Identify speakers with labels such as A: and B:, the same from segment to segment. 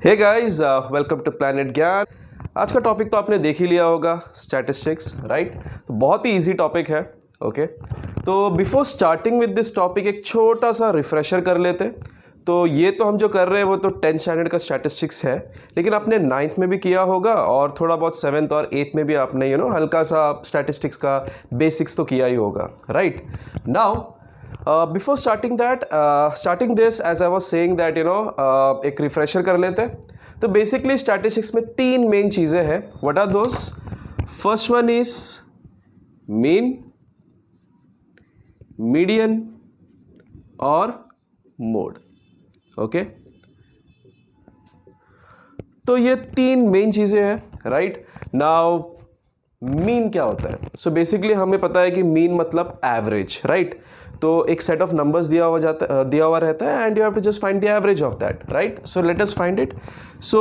A: Hey guys, welcome to Planet Gyan. आज का topic तो आपने देख ही लिया होगा, स्टैटिस्टिक्स, राइट। तो बहुत ही इजी टॉपिक है। ओके, तो before starting with this topic एक छोटा सा रिफ्रेशर कर लेते। तो ये तो हम जो कर रहे हैं वो तो 10th स्टैंडर्ड का स्टैटिस्टिक्स है, लेकिन आपने 9th में भी किया होगा और थोड़ा बहुत 7th और 8th में भी आपने हल्का सा स्टैटिस्टिक्स का बेसिक्स तो किया ही होगा, right. Now before starting this, as I was saying that एक रिफ्रेशर कर लेते हैं। तो बेसिकली स्टैटिस्टिक्स में तीन मेन चीज़ें हैं। What are those? First one is mean, median और मोड। ओके, तो ये तीन मेन चीज़ें हैं, राइट। नाउ मीन क्या होता है? सो बेसिकली हमें पता है कि मीन मतलब एवरेज, राइट। तो एक सेट ऑफ नंबर्स दिया हुआ रहता है and you have to just find the average of that, right. So let us find it. So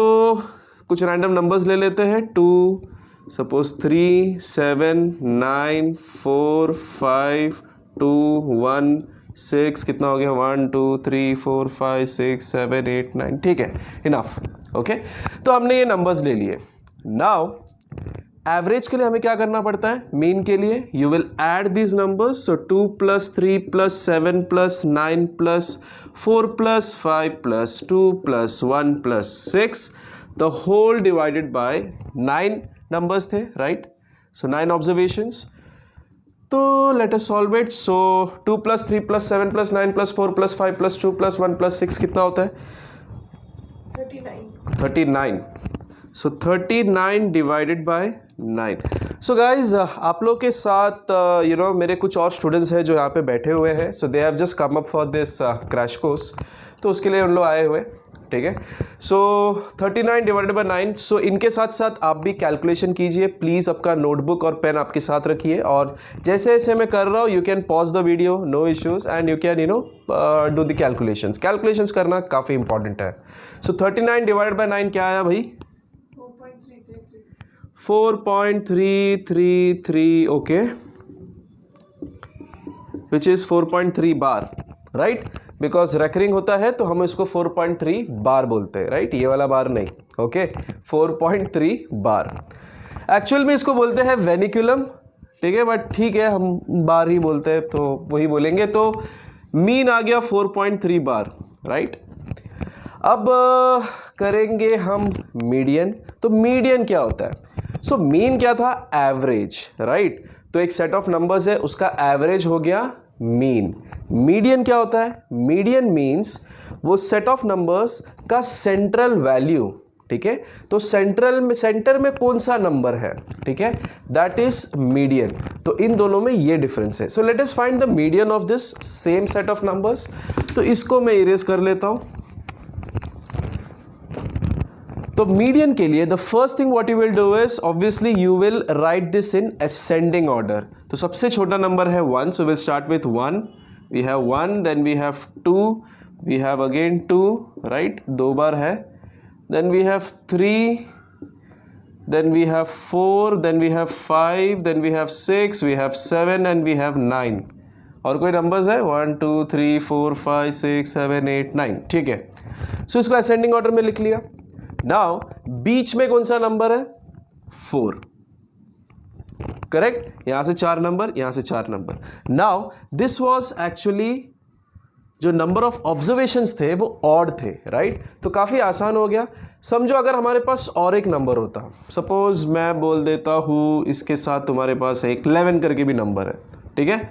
A: कुछ रैंडम नंबर्स ले लेते हैं। 2, सपोज 3, 7, 9, 4, 5, 2, 1, 6, कितना हो गया? 1, 2, 3, 4, 5, 6, 7, 8, 9। ठीक है, इनफ। ओके, तो हमने ये नंबर्स ले लिए। नाउ एवरेज के लिए हमें क्या करना पड़ता है? मीन के लिए you will add these numbers. So 2 + 3 + 7 + 9 + 4 + 5 + 2 + 1 + 6, the whole divided by 9 numbers थे, राइट। So 9 observations. तो let us solve it. So 2 + 3 + 7 + 9 + 4 + 5 + 2 + 1 + 6 कितना होता है? 39। सो 39 डिवाइडेड बाय 9। सो गाइज, आप लोग के साथ मेरे कुछ और स्टूडेंट्स हैं जो यहाँ पे बैठे हुए हैं। So they have just come up for this crash course, तो उसके लिए उन लोग आए हुए, ठीक है। सो 39 डिवाइडेड बाय 9। सो इनके साथ साथ आप भी कैलकुलेशन कीजिए प्लीज़। आपका नोटबुक और पेन आपके साथ रखिए और जैसे जैसे मैं कर रहा हूँ you can pause the video, no issues, and you can do the calculations करना काफ़ी इंपॉर्टेंट है। सो 39 डिवाइडेड बाय 9 क्या आया भाई? 4.333, okay, which is 4.3 bar, right. Because recurring होता है तो हम इसको 4.3 बार बोलते हैं, राइट। ये वाला बार नहीं, ओके। 4.3 बार। एक्चुअल में इसको बोलते हैं वेनिकुलम, ठीक है, बट ठीक है हम बार ही बोलते हैं तो वही बोलेंगे। तो मीन आ गया 4.3 बार, राइट। अब करेंगे हम मीडियन। तो मीडियन क्या होता है? सो मीन क्या था? Average, right. तो एक सेट ऑफ नंबर्स है, उसका एवरेज हो गया मीन। मीडियन क्या होता है? मीडियन मीन्स वो सेट ऑफ नंबर्स का सेंट्रल वैल्यू, ठीक है। तो सेंटर में कौन सा नंबर है, ठीक है, दैट इज मीडियन। तो इन दोनों में ये डिफरेंस है। So let us find the median of this same set of numbers. तो इसको मैं इरेज कर लेता हूं। तो मीडियन के लिए the first thing what you will do is obviously you will write this in ascending order. तो सबसे छोटा नंबर है 1, so will start with 1। We have 1, then we have 2, we have again 2, right, 2 बार है। Then we have 3, then we have 4, then we have 5, then we have 6, we have 7 and we have 9। और कोई numbers है? 1, 2, 3, 4, 5, 6, 7, 8, 9, ठीक है। सो इसको ascending order में लिख लिया। नाउ बीच में कौन सा नंबर है? 4, करेक्ट। यहां से 4 नंबर, यहां से 4 number. Now this was actually जो नंबर ऑफ ऑब्जर्वेशंस थे वो ऑड थे, राइट। तो काफी आसान हो गया। समझो अगर हमारे पास और एक नंबर होता, सपोज मैं बोल देता हूं इसके साथ तुम्हारे पास एक 11 करके भी नंबर है, ठीक है,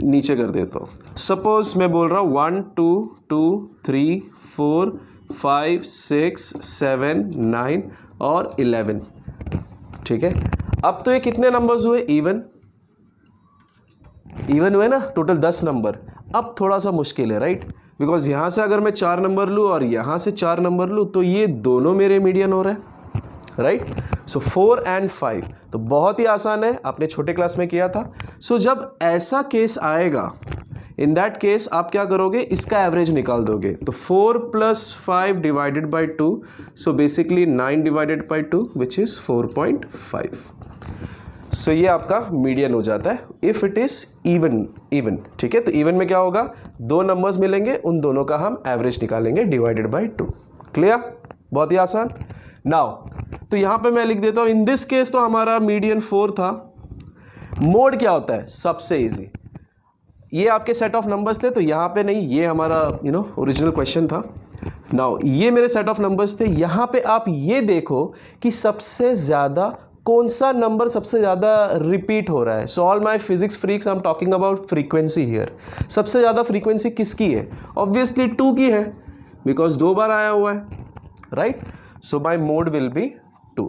A: नीचे कर देता हूं। सपोज मैं बोल रहा हूं 1, 2, 2, 3, 4, 5, 6, 7, 9 और 11, ठीक है। अब तो ये कितने नंबर्स हुए? इवन हुए ना, टोटल 10 नंबर। अब थोड़ा सा मुश्किल है, राइट, बिकॉज यहां से अगर मैं 4 नंबर लूं और यहां से 4 नंबर लूं तो ये दोनों मेरे मीडियन हो रहे हैं, राइट। सो 4 and 5 तो बहुत ही आसान है, आपने छोटे क्लास में किया था। सो जब ऐसा केस आएगा, इन दैट केस आप क्या करोगे? इसका एवरेज निकाल दोगे। तो 4 + 5 divided by 2, so basically 9 divided by 2 which is 4.5। सो ये आपका मीडियन हो जाता है इफ इट इज इवन, ठीक है। तो इवन में क्या होगा? 2 नंबर्स मिलेंगे, उन दोनों का हम एवरेज निकालेंगे डिवाइडेड बाई 2। क्लियर? बहुत ही आसान। नाउ तो यहाँ पे मैं लिख देता हूँ, इन दिस केस तो हमारा मीडियन 4 था। मोड क्या होता है? सबसे इजी। ये आपके सेट ऑफ नंबर्स थे, तो यहाँ पे नहीं, ये हमारा ओरिजिनल क्वेश्चन था। नाउ ये मेरे सेट ऑफ नंबर्स थे। यहाँ पे आप ये देखो कि सबसे ज़्यादा कौन सा नंबर सबसे ज़्यादा रिपीट हो रहा है। So all my physics freaks, I am talking about frequency here. सबसे ज़्यादा फ्रीक्वेंसी किसकी है? ऑब्वियसली 2 की है, बिकॉज 2 बार आया हुआ है, right? So my mode will be 2।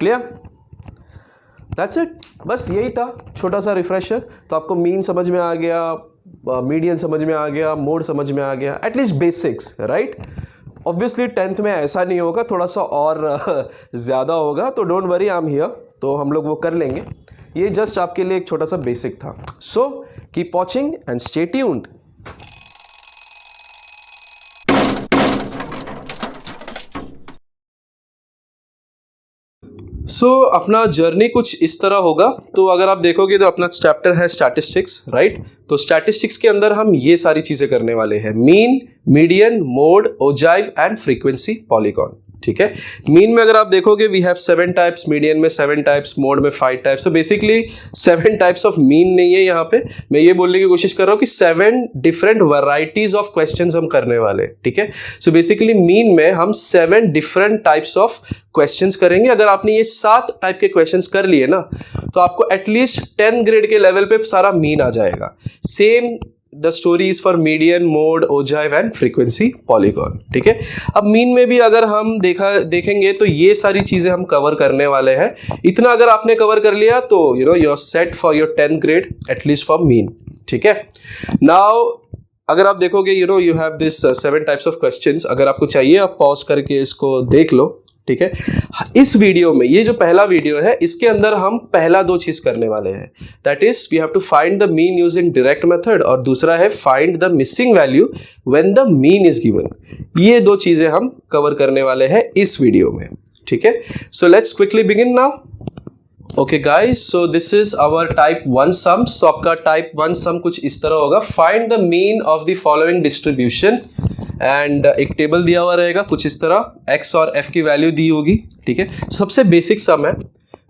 A: Clear? That's it. बस यही था, छोटा सा रिफ्रेशर। तो आपको मीन समझ में आ गया, मीडियन समझ में आ गया, मोड समझ में आ गया, at least basics, right? Obviously 10th में ऐसा नहीं होगा, थोड़ा सा और ज़्यादा होगा, तो don't worry, I am here, तो हम लोग वो कर लेंगे। ये जस्ट आपके लिए एक छोटा सा बेसिक था। So keep watching and stay tuned. अपना जर्नी कुछ इस तरह होगा। तो अगर आप देखोगे तो अपना चैप्टर है स्टैटिस्टिक्स, राइट? तो स्टैटिस्टिक्स के अंदर हम ये सारी चीजें करने वाले हैं, mean, median, mode, ogive and frequency polygon. ठीक है? मीन में अगर आप देखोगे वी हैव 7 टाइप्स, मीडियन में 7 टाइप्स, मोड में 5 types. So basically 7 types of mean नहीं है यहाँ पे। मैं ये बोलने की कोशिश कर रहा हूँ कि 7 डिफरेंट वैरायटीज ऑफ क्वेश्चंस हम करने वाले हैं। ठीक है? सो बेसिकली मीन में हम 7 डिफरेंट टाइप्स ऑफ क्वेश्चंस करेंगे। अगर आपने ये 7 टाइप के क्वेश्चंस कर लिए ना, तो आपको एटलीस्ट 10 ग्रेड के लेवल पे सारा मीन आ जाएगा। Same the story is for median, mode, ogive and frequency polygon. ठीक है? अब मीन में भी अगर हम देखेंगे तो ये सारी चीजें हम कवर करने वाले हैं। इतना अगर आपने कवर कर लिया तो you are set for your 10th grade at least for mean. ठीक है? नाउ अगर आप देखोगे you have this 7 types of questions. अगर आपको चाहिए आप पॉज करके इसको देख लो। ठीक है? इस वीडियो में, ये जो पहला वीडियो है, इसके अंदर हम पहला 2 चीज करने वाले हैं। That is we have to find the mean using direct method, और दूसरा है find the missing value when the mean is given. ये 2 चीजें हम कवर करने वाले हैं इस वीडियो में। ठीक है? So let's quickly begin now. Okay guys, so this is our type 1 sum. So आपका टाइप 1 सम कुछ इस तरह होगा, find the mean of the following distribution. And एक टेबल दिया हुआ रहेगा कुछ इस तरह, x और f की वैल्यू दी होगी। ठीक है? सबसे बेसिक सम है।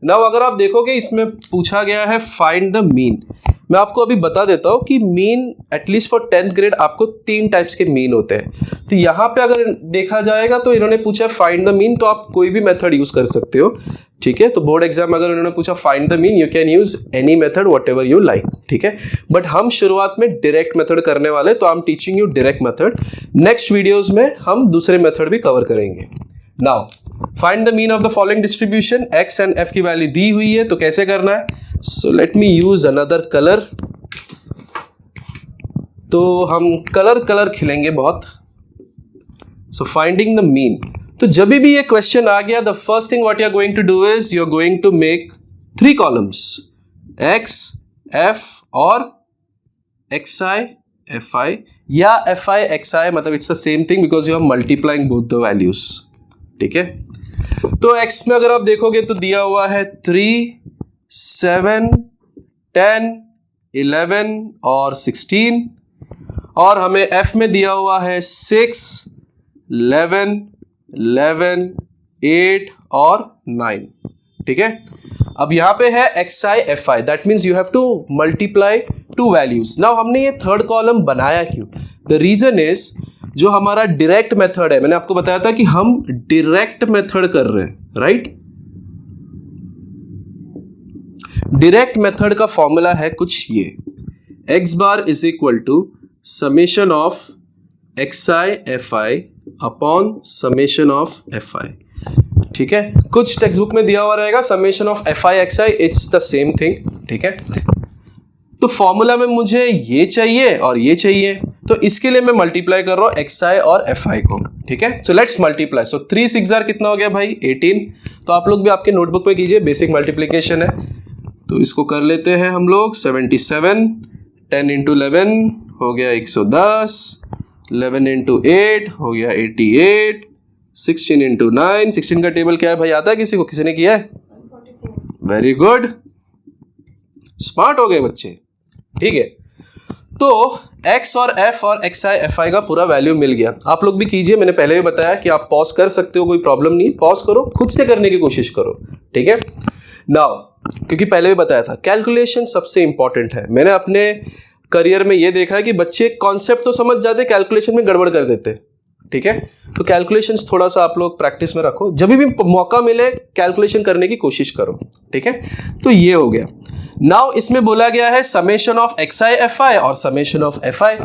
A: नाउ अगर आप देखोगे इसमें पूछा गया है फाइंड द मीन। मैं आपको अभी बता देता हूँ कि mean at least for 10th grade आपको 3 टाइप्स के मीन होते हैं। तो यहाँ पे अगर देखा जाएगा तो इन्होंने पूछा फाइंड द मीन, तो आप कोई भी मेथड यूज कर सकते हो। ठीक है? तो बोर्ड एग्जाम अगर उन्होंने पूछा find the mean, you can use any method what ever you like. ठीक है? बट हम शुरुआत में डायरेक्ट मेथड करने वाले, तो I am teaching you direct method. Next videos में हम दूसरे मेथड भी कवर करेंगे। Now find the mean of the following distribution. x and f की वैल्यू दी हुई है, तो कैसे करना है? So let me use another colour. तो हम कलर खिलेंगे बहुत। सो फाइंडिंग द मीन, तो जब भी ये क्वेश्चन आ गया, the first thing what you are going to do is you are going to make 3 columns, x, f और xi, fi, या fi, xi, मतलब it's the same thing because you are multiplying both the values. ठीक है? तो x में अगर आप देखोगे तो दिया हुआ है 3, 7, 10, 11 और 16, और हमें f में दिया हुआ है 6, 11, 11, 8 और 9। ठीक है? अब यहां पे है xi, fi, that means you have to multiply 2 values. Now हमने ये 3rd कॉलम बनाया क्यों? द रीजन इज जो हमारा डायरेक्ट मेथड है, मैंने आपको बताया था कि हम डायरेक्ट मेथड कर रहे हैं, राइट? डायरेक्ट मेथड का फॉर्मूला है कुछ ये, x bar is equal to summation of xi fi upon summation of fi। ठीक है? कुछ टेक्स्ट बुक में दिया हुआ रहेगा summation of fi xi, it's the same thing. ठीक है? तो फॉर्मूला में मुझे ये चाहिए और ये चाहिए, तो इसके लिए मैं मल्टीप्लाई कर रहा हूं xi और fi को। ठीक है? So let's multiply. सो 3 6 कितना हो गया भाई? 18। तो आप लोग भी आपके नोटबुक में कीजिए, बेसिक मल्टीप्लीकेशन है। तो इसको कर लेते हैं हम लोग 77, 10 इंटू 11 हो गया 110, 11 इंटू 8 हो गया 88, 16 इंटू 9, 16 का टेबल क्या है भाई? आता है किसी को? किसी ने किया है? वेरी गुड, स्मार्ट हो गए बच्चे। ठीक है? तो x और f और xi fi का पूरा वैल्यू मिल गया। आप लोग भी कीजिए, मैंने पहले भी बताया कि आप पॉज कर सकते हो, कोई प्रॉब्लम नहीं, पॉज करो, खुद से करने की कोशिश करो, ठीक है। नाउ क्योंकि पहले भी बताया था कैलकुलेशन सबसे इंपॉर्टेंट है। मैंने अपने करियर में ये देखा है कि बच्चे कॉन्सेप्ट तो समझ जाते, कैलकुलेशन में गड़बड़ कर देते, ठीक है। तो कैलकुलेशंस थोड़ा सा आप लोग प्रैक्टिस में रखो, जब भी मौका मिले कैलकुलेशन करने की कोशिश करो, ठीक है। तो ये हो गया। नाउ इसमें बोला गया है समेशन ऑफ xi fi और समेशन ऑफ fi।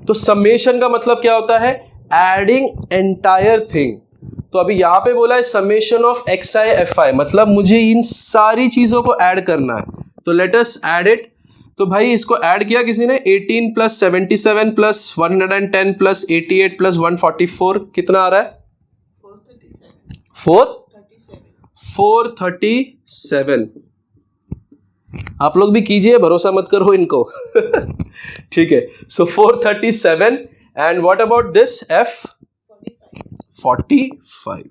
A: तो समेशन का मतलब क्या होता है? Adding entire thing. तो अभी यहां पे बोला है समेशन ऑफ xi fi, मतलब मुझे इन सारी चीजों को ऐड करना है। तो लेट अस ऐड इट। तो भाई इसको ऐड किया किसी ने, 18 प्लस 77 प्लस 110 प्लस 88 प्लस 144 कितना आ रहा है? 437। आप लोग भी कीजिए, भरोसा मत करो इनको ठीक है। सो 437 and what about this f? 45।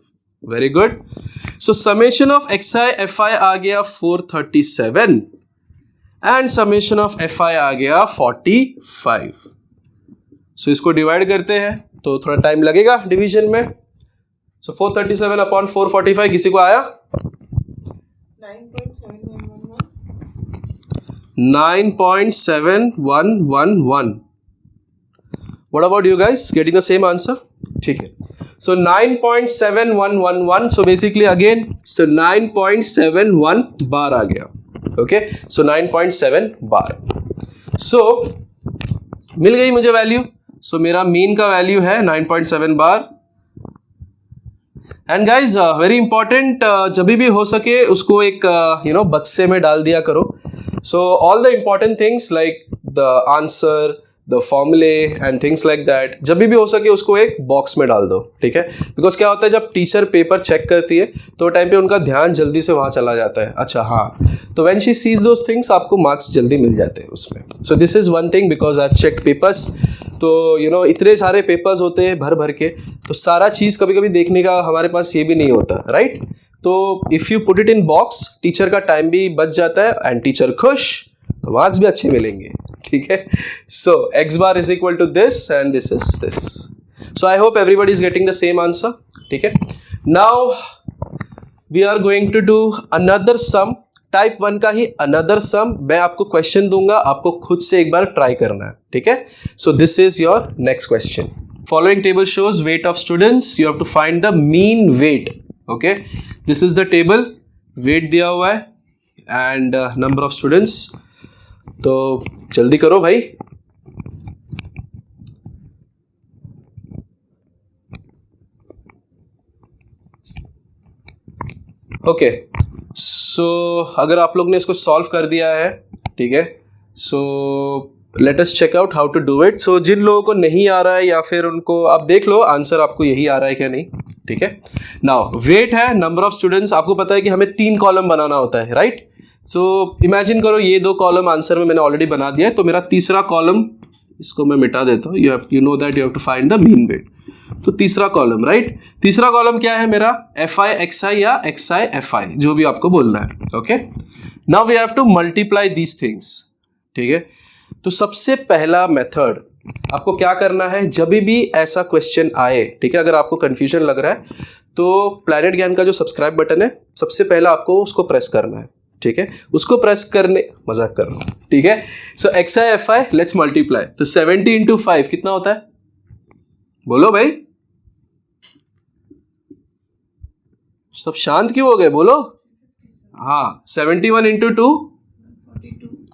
A: Very good. So summation of xi fi आ गया 437 एंड समेशन ऑफ fi आ गया 45। सो इसको डिवाइड करते हैं तो थोड़ा टाइम लगेगा डिवीजन में। सो 437 अपॉन 445 किसी को आया? 9.7111। What about you guys? Getting the same answer? ठीक है। So 9.7111. So basically again, so 9.71 बार आ गया। Okay? So 9.7 बार। So मिल गई मुझे वैल्यू। So मेरा मीन का वैल्यू है 9.7 बार। एंड गाइज वेरी इंपॉर्टेंट, जब भी हो सके उसको एक बक्से में डाल दिया करो। So all the important things like the answer, the फॉर्मूले एंड थिंग्स लाइक दैट, जब भी हो सके उसको एक बॉक्स में डाल दो, ठीक है। बिकॉज क्या होता है जब टीचर पेपर चेक करती है तो टाइम पे उनका ध्यान जल्दी से वहाँ चला जाता है, अच्छा हाँ, तो when she sees those things आपको मार्क्स जल्दी मिल जाते हैं उसमें। सो this is one thing because I have checked papers. तो इतने सारे पेपर्स होते हैं भर भर के, तो सारा चीज़ कभी कभी देखने का हमारे पास ये भी नहीं होता, राइट। तो if you put it in box, teacher का टाइम भी बच जाता है एंड टीचर खुश, तो मार्क्स भी अच्छे मिलेंगे, ठीक है। So x bar is equal to this and this is this. So I hope everybody is getting the same answer, ठीक है। Now we are going to do another sum, type 1 का ही अनदर सम। मैं आपको क्वेश्चन दूंगा, आपको खुद से एक बार ट्राई करना है, ठीक है। So this is your next question. Following table shows weight of students, you have to find the mean weight, okay. This is the table, weight दिया हुआ है एंड नंबर ऑफ स्टूडेंट्स। तो जल्दी करो भाई। ओके, सो अगर आप लोग ने इसको सॉल्व कर दिया है, ठीक है, so let us check out how to do it. So जिन लोगों को नहीं आ रहा है या फिर उनको आप देख लो आंसर आपको यही आ रहा है क्या नहीं, ठीक है। नाउ वेट है, नंबर ऑफ स्टूडेंट्स, आपको पता है कि हमें 3 कॉलम बनाना होता है, राइट। सो इमेजिन करो ये 2 कॉलम आंसर में मैंने ऑलरेडी बना दिया है, तो मेरा तीसरा कॉलम, इसको मैं मिटा देता हूँ, you know that you have to find the mean weight. तो तीसरा कॉलम, राइट, तीसरा कॉलम क्या है मेरा? fi xi या xi fi, जो भी आपको बोलना है, okay. Now we have to multiply these things, ठीक है। तो सबसे पहला मेथड आपको क्या करना है, जब भी ऐसा क्वेश्चन आए, ठीक है, अगर आपको कंफ्यूजन लग रहा है तो प्लैनेट ज्ञान का जो सब्सक्राइब बटन है, सबसे पहला आपको उसको प्रेस करना है, ठीक है। उसको प्रेस करने, मजाक कर रहा हूं, ठीक है। सो xi fi लेट्स मल्टीप्लाई। तो 70 इंटू 5 कितना होता है? बोलो भाई, सब शांत क्यों हो गए, बोलो। हाँ, 71 इंटू 2,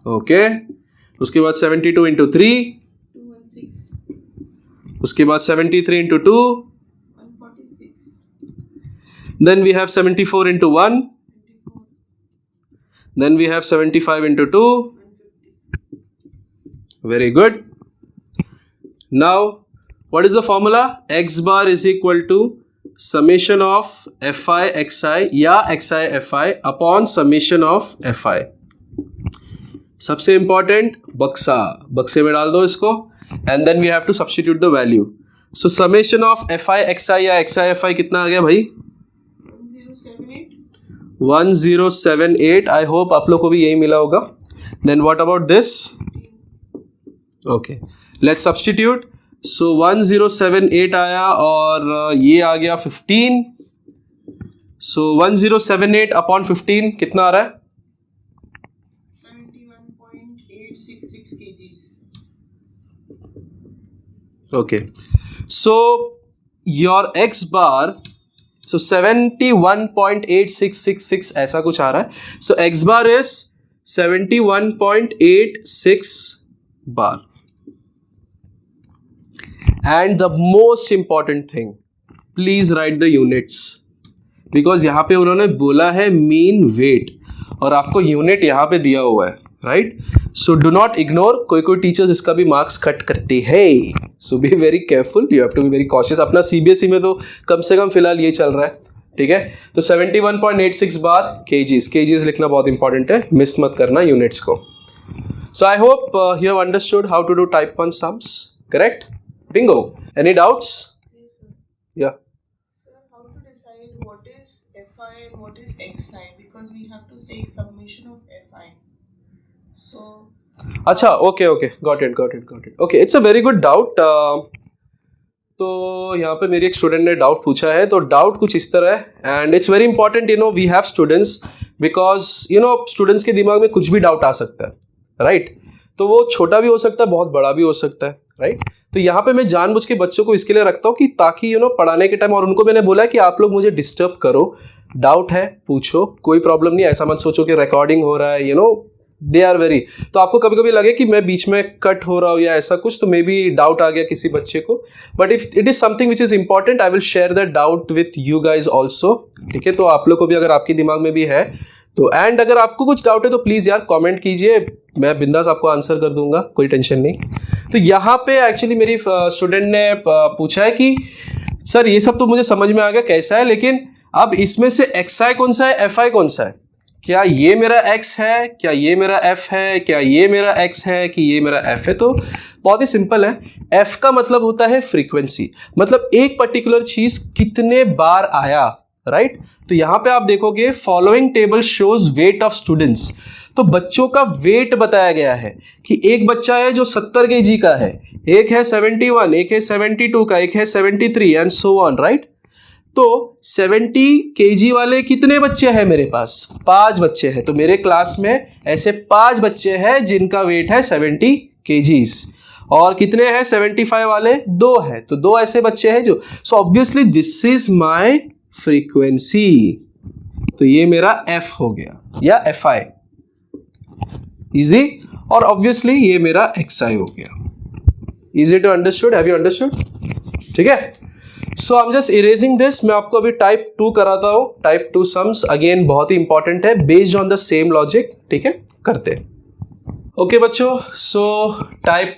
A: ओके। उसके बाद 72 इंटू 3, उसके बाद 73 into 2, then we have 74 into 1, then we have 75 into 2. Very good. Now what is the formula? X bar is equal to summation of fi xi या xi fi upon summation of fi. सबसे important बक्से में डाल दो इसको and then we have to substitute the value. So summation of fi xi या xi fi कितना आ गया भाई? 1078। आई होप आप लोग को भी यही मिला होगा। Then what about this? Okay, let's substitute. So 1078 आया और ये आ गया 15. सो 1078 अपॉन 15 कितना आ रहा है?
B: 71.866 kgs.
A: Okay, so your x बार, सो 71.8666 ऐसा कुछ आ रहा है. So x bar is 71.86 bar. And the most important thing, please right the units, because यहां पे उन्होंने बोला है मीन वेट और आपको यूनिट यहां पे दिया हुआ है, right? So do not ignore. कोई कोई टीचर्स इसका भी मार्क्स कट करते हैं. So be very careful, you have to be very cautious. अपना सीबीएसई में तो कम से कम फिलहाल ये चल रहा है, ठीक है? तो 71.86 बार केजीज लिखना बहुत इंपॉर्टेंट है, मिस मत करना यूनिट्स को. So I hope you have understood how to do type 1 sums, correct? Bingo. Any doubts?
B: Yes, sir.
A: या
B: Sir, how to decide what is Fi and what is Xi? Because we have to take summation of Fi. So,
A: अच्छा, okay, got it. Okay, it's a very good doubt. तो यहाँ पे मेरी एक student ने doubt पूछा है. तो डाउट कुछ इस तरह है, and it's very important, we have students, because students के दिमाग में कुछ भी डाउट आ सकता है, राइट? तो वो छोटा भी हो सकता है, बहुत बड़ा भी हो सकता है, राइट? तो यहाँ पे मैं जानबूझ के बच्चों को इसके लिए रखता हूँ कि ताकि पढ़ाने के टाइम, और उनको मैंने बोला है कि आप लोग मुझे डिस्टर्ब करो, डाउट है पूछो, कोई प्रॉब्लम नहीं. ऐसा मत सोचो कि रिकॉर्डिंग हो रहा है, दे आर वेरी. तो आपको कभी कभी लगे कि मैं बीच में कट हो रहा हूँ या ऐसा कुछ, तो मे बी डाउट आ गया किसी बच्चे को. But if it is something which is important, I will share that doubt with you guys also, ठीक है? तो आप लोग को भी अगर आपके दिमाग में भी है तो, एंड अगर आपको कुछ डाउट है तो प्लीज यार कमेंट कीजिए, मैं बिंदास आपको आंसर कर दूंगा, कोई टेंशन नहीं. तो यहाँ पे एक्चुअली मेरी स्टूडेंट ने पूछा है कि सर ये सब तो मुझे समझ में आ गया कैसा है, लेकिन अब इसमें से एक्सआई कौन सा है, एफ आई कौन सा है? क्या ये मेरा x है, क्या ये मेरा f है, क्या ये मेरा x है, कि ये मेरा f है? तो बहुत ही सिंपल है. f का मतलब होता है फ्रीक्वेंसी, मतलब एक पर्टिकुलर चीज कितने बार आया, राइट? तो यहां पे आप देखोगे following table shows weight of students. तो बच्चों का वेट बताया गया है कि एक बच्चा है जो 70 kg का है, एक है 71, एक है 72 का, एक है 73 एंड सो ऑन, राइट? तो 70 kg वाले कितने बच्चे हैं मेरे पास? 5 बच्चे हैं. तो मेरे क्लास में ऐसे 5 बच्चे हैं जिनका वेट है 70 kgs. और कितने हैं 75 वाले? 2 हैं. तो 2 ऐसे बच्चे हैं जो, so obviously this is my frequency. तो ये मेरा f हो गया या fi, इजी. और ऑब्वियसली ये मेरा xi हो गया. Easy to understood? Have you understood? ठीक है. So I am just erasing this. मैं आपको अभी टाइप 2 कराता हूँ. टाइप 2 सम्स अगेन बहुत ही इंपॉर्टेंट है, based on the same logic, ठीक है? करते हैं. ओके बच्चों, सो टाइप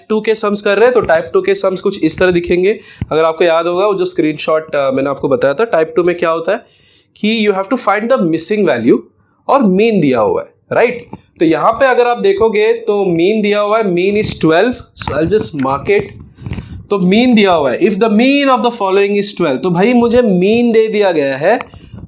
A: 2 के सम्स कर रहे हैं. तो टाइप 2 के सम्स कुछ इस तरह दिखेंगे. अगर आपको याद होगा वो जो स्क्रीनशॉट मैंने आपको बताया था, टाइप 2 में क्या होता है कि you have to find the missing value और मीन दिया हुआ है, राइट? तो यहाँ पे अगर आप देखोगे तो मीन दिया हुआ है, mean is 12. So I will just mark it. तो मीन दिया हुआ है, if the mean of the following is 12. तो भाई मुझे मीन दे दिया गया है,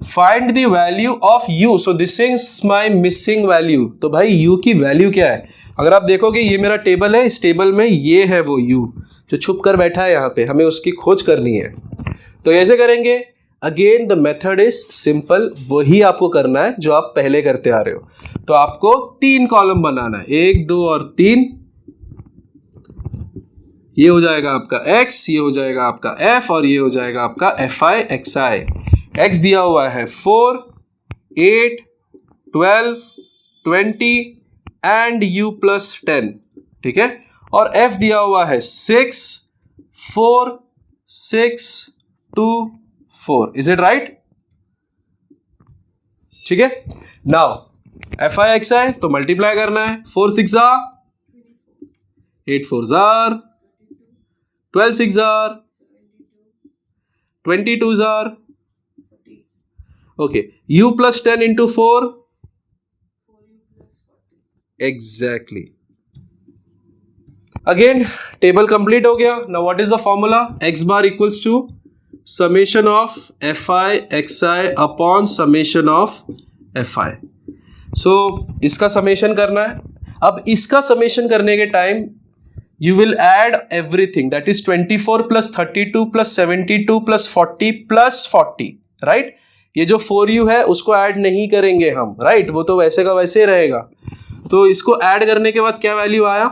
A: find the value of u. So this is my missing value. तो भाई u की वैल्यू क्या है? अगर आप देखोगे ये मेरा टेबल है, इस टेबल में ये है वो u जो छुप कर बैठा है यहाँ पे, हमें उसकी खोज करनी है. तो ऐसे करेंगे. Again the method is simple, वही आपको करना है जो आप पहले करते आ रहे हो. तो आपको 3 कॉलम बनाना है, 1, 2 और 3. ये हो जाएगा आपका x, ये हो जाएगा आपका f और ये हो जाएगा आपका fi xi. x दिया हुआ है 4, 8, 12, 20 एंड u प्लस 10, ठीक है? और f दिया हुआ है 6, 4, 6, 2, 4. Is it right? ठीक है. नाउ fi xi तो मल्टीप्लाई करना है. 4 6 are 8 4 are 12 6 are 22 are. Okay, u plus 10 into 4. Exactly. Again table complete हो गया. Now what is the formula? x bar equals to summation of fi xi upon summation of fi. So इसका summation करना है. अब इसका summation करने के time you will add everything, that is 24 plus 32 plus 72 plus 40 plus 40, right? ये जो 4u है उसको ऐड नहीं करेंगे हम, right? वो तो वैसे का वैसे रहेगा। तो इसको ऐड करने के बाद क्या वैल्यू आया?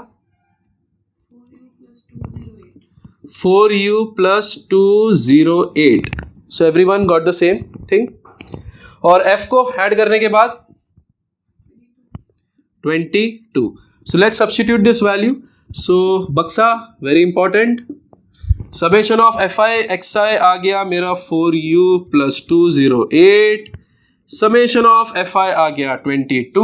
A: 4u plus 208। So everyone got the same thing। और f को ऐड करने के बाद 22। So let's substitute this value। So बक्सा very important, summation of F I X I आ गया मेरा 4u plus 208, summation of F I आ गया 22।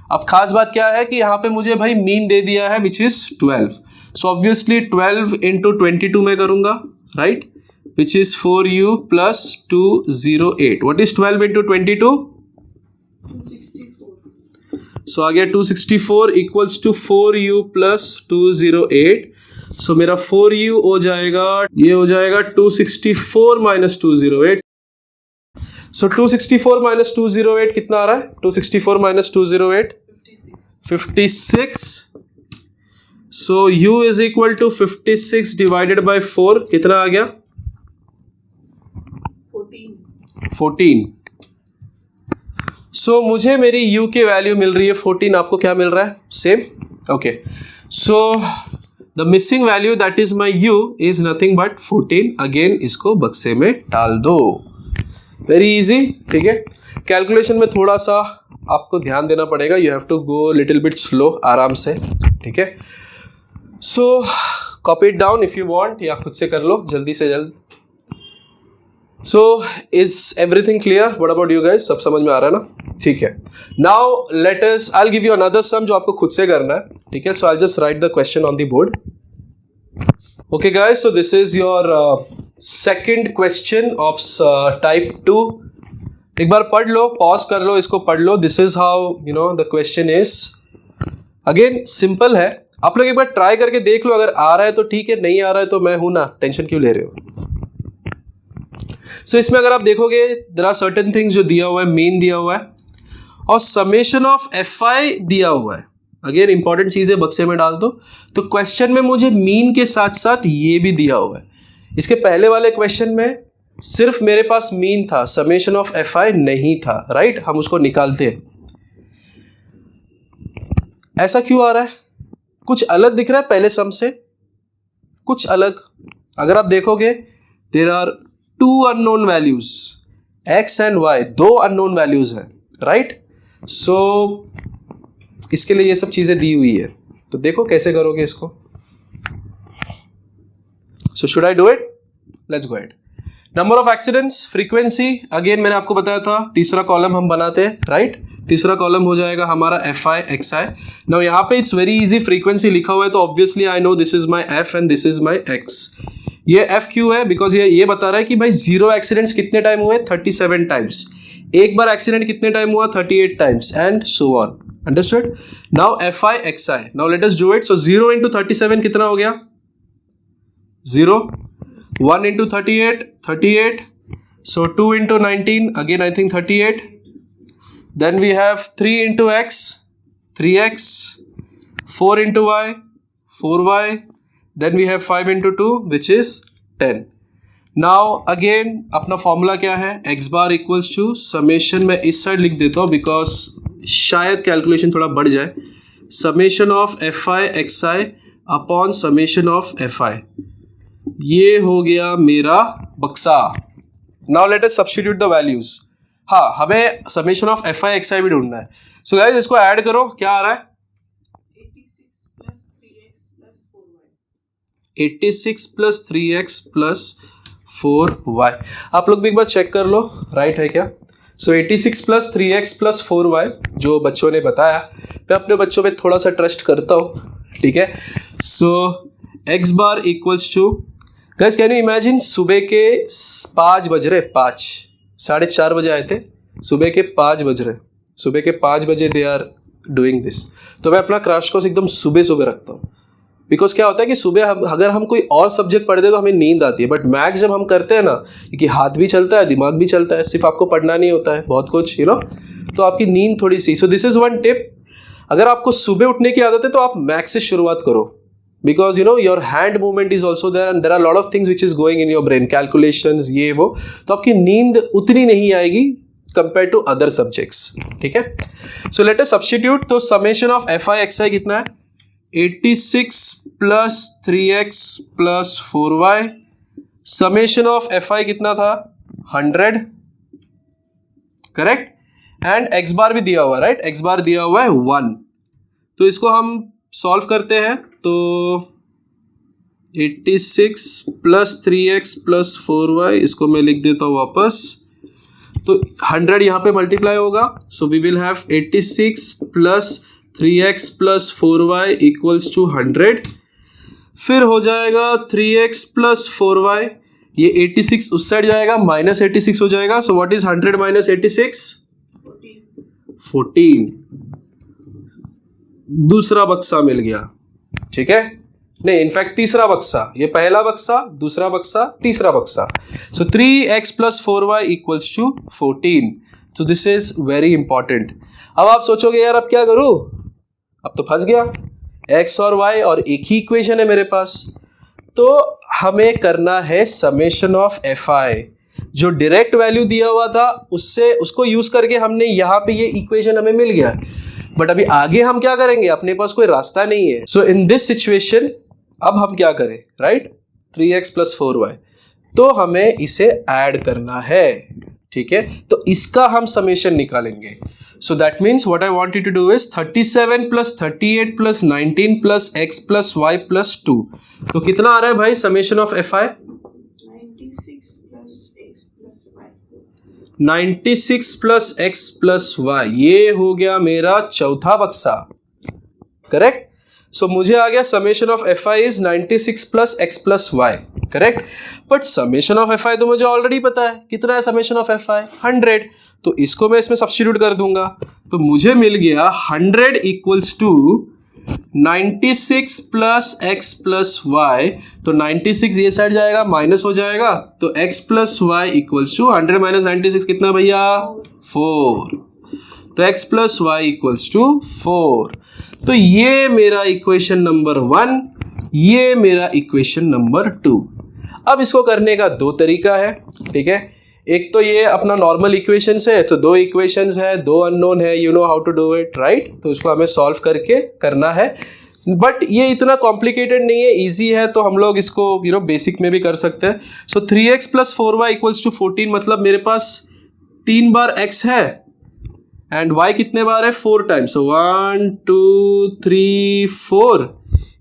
A: अब खास बात क्या है कि यहाँ पे मुझे भाई मीन दे दिया है which is 12। So obviously 12 into 22 में करूंगा, right, which is 4u plus 208। What is 12 into 22?
B: 264।
A: सो आ गया 264 इक्वल्स टू 4u प्लस 208। सो मेरा 4u हो जाएगा, ये हो जाएगा 264 माइनस 208। सो 264 माइनस 208 कितना आ रहा है? 264 minus 208 56। So u is equal to 56 divided by 4 कितना आ गया? 14। सो मुझे मेरी u की वैल्यू मिल रही है 14, आपको क्या मिल रहा है? Same, okay. So the missing value that is my u is nothing but 14। Again इसको बक्से में डाल दो, वेरी इजी, ठीक है। कैलकुलेशन में थोड़ा सा आपको ध्यान देना पड़ेगा, you have to go little bit slow, आराम से, ठीक है। So copy it down if you want, या खुद से कर लो जल्दी से जल्द। So is everything clear? What about you guys? सब समझ में आ रहा है ना? ठीक है। Now let us, I will give you another sum जो आपको खुद से करना है, ठीक है। So I just write the question on the board. Okay guys, so this is your second question of type 2। एक बार पढ़ लो, पॉज कर लो, इसको पढ़ लो। This is how you know the question is. Again simple है, आप लोग एक बार ट्राई करके देख लो, अगर आ रहा है तो ठीक है, नहीं आ रहा है तो मैं हूं ना, टेंशन क्यों ले रहे हो। सो इसमें अगर आप देखोगे देयर आर सर्टेन थिंग्स जो दिया हुआ है, मीन दिया हुआ है और समेशन ऑफ एफ आई दिया हुआ है। अगेन इंपॉर्टेंट चीज है, बक्से में डाल दो। तो क्वेश्चन में मुझे मीन के साथ साथ ये भी दिया हुआ है। इसके पहले वाले क्वेश्चन में सिर्फ मेरे पास मीन था, समेशन ऑफ एफ आई नहीं था, राइट। हम उसको निकालते हैं। ऐसा क्यों आ रहा है? कुछ अलग दिख रहा है पहले सम से, कुछ अलग। अगर आप देखोगे there are 2 unknown values, x and y, 2 unknown values है, राइट। सो इसके लिए ये सब चीजें दी हुई है, तो देखो कैसे करोगे इसको। So should I do it? Let's go it. Number of accidents, frequency, again मैंने आपको बताया था तीसरा कॉलम हम बनाते हैं, राइट। तीसरा कॉलम हो जाएगा हमारा F I X I. Now यहाँ पे इट्स वेरी इजी, फ्रीक्वेंसी लिखा हुआ है तो obviously I know this is my F and this is my x. ये एफ क्यू है बिकॉज ये बता रहा है कि भाई जीरो एक्सीडेंट्स कितने टाइम हुए? 37 टाइम्स। एक बार एक्सीडेंट कितने टाइम हुआ? 38 times and so on. Understood? Now F I X I, now let us do it. So 0 into 37 कितना हो गया? 0। 1 into 38, 38. So 2 into 19, again I think 38. Then we have 3 into x, 3x. 4 into y, 4y. Then we have 5 into 2, which is 10. Now again अपना formula क्या है? x bar equals to summation, मैं इस side लिख देता हूँ because शायद calculation थोड़ा बढ़ जाए। Summation of fi xi upon summation of fi. ये हो गया मेरा बक्सा। Now let us substitute the values. हाँ, हमें summation of F I X I भी ढूंढना है। सो गाइस इसको ऐड करो, क्या आ रहा है? 86 प्लस 3x प्लस 4y। आप लोग भी एक बार चेक कर लो, राइट है क्या? सो 86 प्लस 3x प्लस 4y जो बच्चों ने बताया, मैं अपने बच्चों पे थोड़ा सा ट्रस्ट करता हूँ, ठीक है। So x bar equals to, guys can you imagine, सुबह के 5 बज रहे, 5, 4:30 बजे आए थे, सुबह के 5 बज रहे, सुबह के 5 बजे दे आर डूइंग दिस। तो मैं अपना क्रैश कोर्स एकदम सुबह सुबह रखता हूँ, बिकॉज क्या होता है कि सुबह अगर हम कोई और सब्जेक्ट पढ़ते हैं तो हमें नींद आती है, बट मैथ्स जब हम करते हैं ना, क्योंकि हाथ भी चलता है, दिमाग भी चलता है, सिर्फ आपको पढ़ना नहीं होता है, बहुत कुछ, यू नो, तो आपकी नींद थोड़ी सी। So this is one tip. अगर आपको सुबह उठने की आदत है तो आप मैक्स से शुरुआत करो, because you know your hand movement is also there and there are lot of things which is going in your brain, calculations ये वो, तो आपकी नींद उतनी नहीं आएगी कंपेयर टू अदर सब्जेक्ट्स. ठीक है, सो लेट अस सब्स्टिट्यूट. तो summation of F I X I कितना है? 86 plus 3x plus 4y. Summation of F I कितना था? 100. करेक्ट. एंड एक्स बार भी दिया हुआ है, राइट? एक्स बार दिया हुआ है 1. तो इसको हम सॉल्व करते हैं. तो 86 प्लस 3x प्लस 4y, इसको मैं लिख देता हूँ वापस. तो 100 यहाँ पे मल्टीप्लाई होगा. So we will have 86 plus 3x plus 4y equals to 100. फिर हो जाएगा 3x प्लस 4y. ये 86 उस साइड जाएगा, माइनस 86 हो जाएगा. So what is 100 minus 86? 14. दूसरा बक्सा मिल गया. ठीक है, नहीं इनफैक्ट तीसरा बक्सा. ये पहला बक्सा, दूसरा बक्सा, तीसरा बक्सा. So 3x plus 4y equals to 14. So this is very important. अब आप सोचोगे यार अब क्या करूं, अब तो फंस गया. x और y और एक ही इक्वेशन है मेरे पास. तो हमें करना है समेशन ऑफ एफ आई. जो डायरेक्ट वैल्यू दिया हुआ था उससे उसको यूज करके हमने यहाँ पे ये इक्वेशन हमें मिल गया. बट अभी आगे हम क्या करेंगे, अपने पास कोई रास्ता नहीं है. सो इन दिस सिचुएशन अब हम क्या करें, राइट? 3x plus 4y. तो हमें इसे ऐड करना है. ठीक है, तो इसका हम समेशन निकालेंगे. So that means what I want you to do is 37 plus 38 plus 19 plus x plus y plus 2. तो कितना आ रहा है भाई summation of F i? 96 plus x plus y. ये हो गया मेरा चौथा बक्सा. करेक्ट. सो मुझे आ गया summation of F I is 96 plus x plus y. Correct. But summation of F I तो मुझे ऑलरेडी पता है. कितना है समेशन ऑफ एफ आई? 100. तो इसको मैं इसमें सब्स्टिट्यूट कर दूंगा. तो मुझे मिल गया 100 equals to 96 plus x plus y. तो 96 ये साइड जाएगा, माइनस हो जाएगा. तो x plus y equals to 100 minus 96 कितना भैया? 4. तो x plus y equals to 4. तो ये मेरा इक्वेशन नंबर 1, ये मेरा इक्वेशन नंबर 2. अब इसको करने का दो तरीका है. ठीक है, एक तो ये अपना नॉर्मल इक्वेशंस है, तो दो इक्वेशंस है, दो अननोन है, you know how to do it, right? तो इसको हमें सॉल्व करके करना है. बट ये इतना कॉम्प्लिकेटेड नहीं है, इजी है. तो हम लोग इसको यू नो बेसिक में भी कर सकते हैं. So 3x plus 4y equals to 14. मतलब मेरे पास 3 बार x है एंड y कितने बार है? 4 टाइम्स. So 1 2 3 4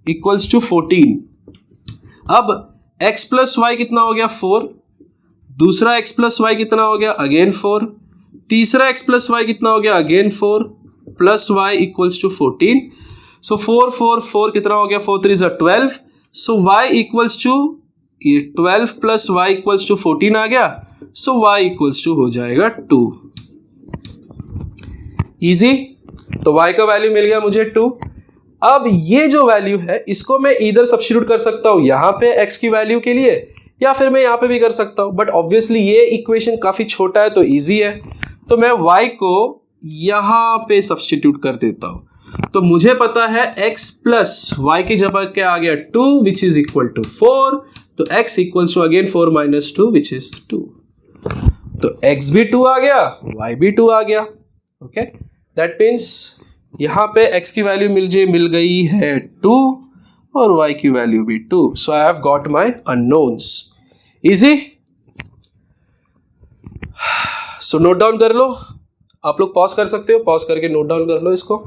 A: equals to 14. अब x प्लस y कितना हो गया? 4. दूसरा x प्लस वाई कितना हो गया? अगेन 4. तीसरा x प्लस वाई कितना हो गया? Again 4 plus y equals to 14. So 4 4 4 कितना हो गया? 4 3 is 12. So y equals to ये 12 प्लस y इक्वल्स टू 14 आ गया. सो y इक्वल्स टू हो जाएगा 2. इजी. तो y का वैल्यू मिल गया मुझे 2. अब ये जो वैल्यू है इसको मैं इधर सब्स्टिट्यूट कर सकता हूं यहाँ पे x की वैल्यू के लिए, या फिर मैं यहाँ पे भी कर सकता हूँ. बट ऑब्वियसली ये इक्वेशन काफी छोटा है तो इजी है. तो मैं y को यहाँ पे सब्स्टिट्यूट कर देता हूँ. तो मुझे पता है x प्लस y की जगह क्या आ गया? 2 विच इज इक्वल टू 4. तो x equals to again 4 minus 2 which is 2. तो x भी 2 आ गया, y भी 2 आ गया. ओके, दैट मीन्स यहाँ पे x की वैल्यू मिल गई है 2 और y की वैल्यू भी 2. So I have got my unknowns. Easy. So note down कर लो. आप लोग पॉज कर सकते हो, पॉज करके नोट डाउन कर लो इसको.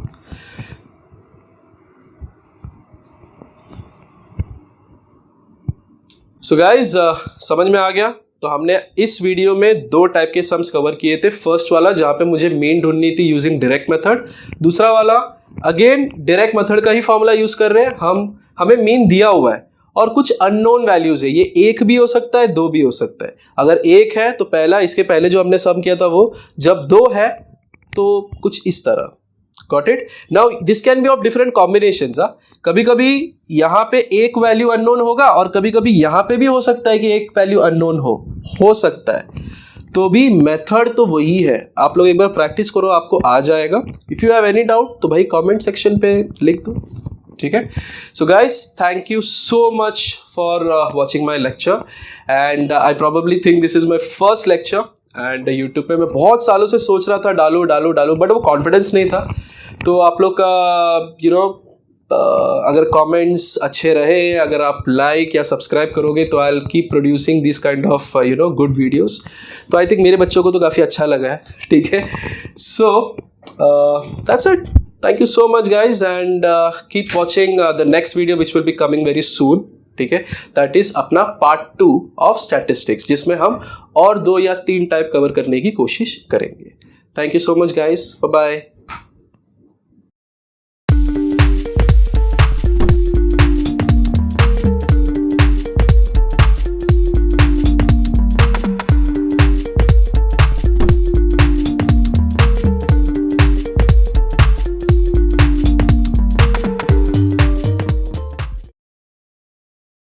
A: सो गाइज समझ में आ गया. तो हमने इस वीडियो में दो टाइप के सम्स कवर किए थे. फर्स्ट वाला जहां पे मुझे मीन ढूंढनी थी यूजिंग डायरेक्ट मेथड. दूसरा वाला अगेन डायरेक्ट मेथड का ही फॉर्मूला यूज कर रहे हैं हम. हमें मीन दिया हुआ है और कुछ अननोन वैल्यूज है. ये 1 भी हो सकता है, 2 भी हो सकता है. अगर 1 है तो पहला, इसके पहले जो हमने सम किया था वो. जब 2 है तो कुछ इस तरह. Got it. Now this can be of different combinations. कभी कभी यहाँ पे एक वैल्यू अननोन होगा और कभी कभी यहाँ पे भी हो सकता है कि एक वैल्यू अननोन हो सकता है. तो भी मेथड तो वही है, आप लोग एक बार प्रैक्टिस करो, आपको आ जाएगा। If you have any doubt तो भाई कमेंट सेक्शन पे लिख दो, ठीक है। So guys, thank you so much for watching my lecture and I probably think this is my first lecture and YouTube पे मैं बहुत सालों से सोच रहा था डालो डालो डालो, बट वो कॉन्फिडेंस नहीं था। तो आप लोग का अगर कमेंट्स अच्छे रहे, अगर आप लाइक या सब्सक्राइब करोगे तो I will keep producing this kind of good videos. तो आई थिंक मेरे बच्चों को तो काफ़ी अच्छा लगा है, ठीक है। So that's it, thank you so much guys and keep watching the next video which will be coming very soon, ठीक है। दैट इज अपना पार्ट 2 ऑफ स्टैटिस्टिक्स, जिसमें हम और 2 या 3 टाइप कवर करने की कोशिश करेंगे। Thank you so much guys, bye bye.